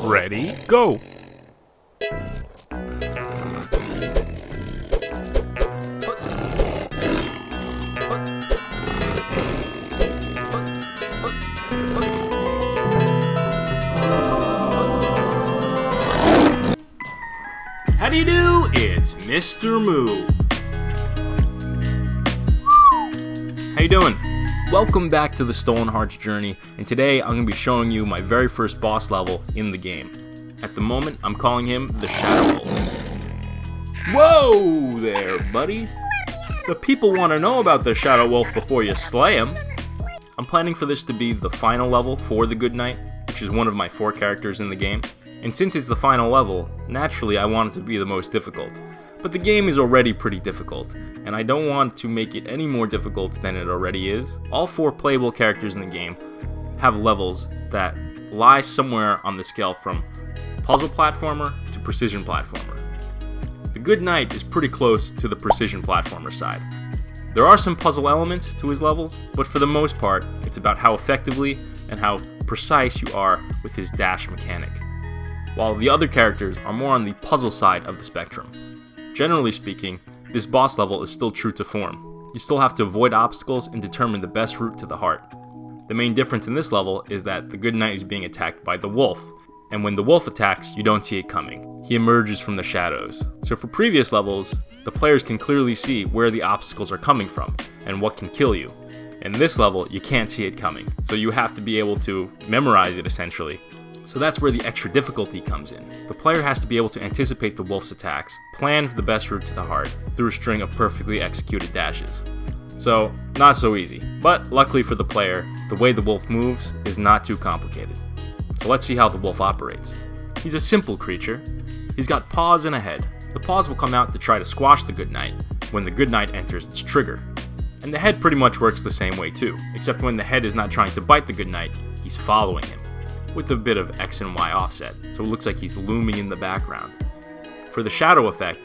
Ready, go! How do you do? It's Mr. Moo. How you doing? Welcome back to the Stolen Hearts journey, and today I'm going to be showing you my very first boss level in the game. At the moment, I'm calling him the Shadow Wolf. Whoa there, buddy! The people want to know about the Shadow Wolf before you slay him. I'm planning for this to be the final level for the Good Knight, which is one of my 4 characters in the game. And since it's the final level, naturally I want it to be the most difficult. But the game is already pretty difficult, and I don't want to make it any more difficult than it already is. All 4 playable characters in the game have levels that lie somewhere on the scale from puzzle platformer to precision platformer. The Good Knight is pretty close to the precision platformer side. There are some puzzle elements to his levels, but for the most part, it's about how effectively and how precise you are with his dash mechanic, while the other characters are more on the puzzle side of the spectrum. Generally speaking, this boss level is still true to form. You still have to avoid obstacles and determine the best route to the heart. The main difference in this level is that the Good Knight is being attacked by the wolf, and when the wolf attacks, you don't see it coming. He emerges from the shadows. So for previous levels, the players can clearly see where the obstacles are coming from and what can kill you. In this level, you can't see it coming, so you have to be able to memorize it essentially. So that's where the extra difficulty comes in. The player has to be able to anticipate the wolf's attacks, plan for the best route to the heart through a string of perfectly executed dashes. So, not so easy. But luckily for the player, the way the wolf moves is not too complicated. So let's see how the wolf operates. He's a simple creature. He's got paws and a head. The paws will come out to try to squash the Good Knight when the Good Knight enters its trigger. And the head pretty much works the same way too, except when the head is not trying to bite the Good Knight, he's following him, with a bit of X and Y offset, so it looks like he's looming in the background. For the shadow effect,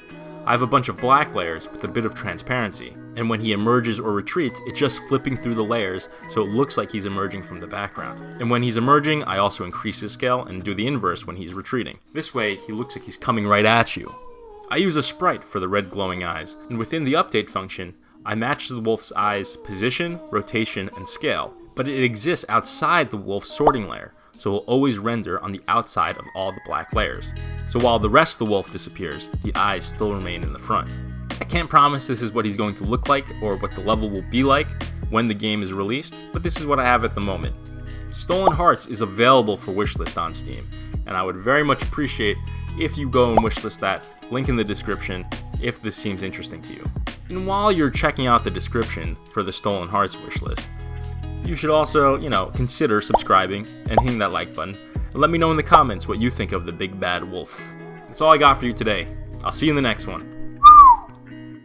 I have a bunch of black layers with a bit of transparency, and when he emerges or retreats, it's just flipping through the layers so it looks like he's emerging from the background. And when he's emerging, I also increase his scale and do the inverse when he's retreating. This way, he looks like he's coming right at you. I use a sprite for the red glowing eyes, and within the update function, I match the wolf's eyes' position, rotation, and scale, but it exists outside the wolf's sorting layer, so it will always render on the outside of all the black layers. So while the rest of the wolf disappears, the eyes still remain in the front. I can't promise this is what he's going to look like or what the level will be like when the game is released, but this is what I have at the moment. Stolen Hearts is available for wishlist on Steam, and I would very much appreciate if you go and wishlist that, link in the description, if this seems interesting to you. And while you're checking out the description for the Stolen Hearts wishlist, you should also, consider subscribing and hitting that like button. And let me know in the comments what you think of the big bad wolf. That's all I got for you today. I'll see you in the next one.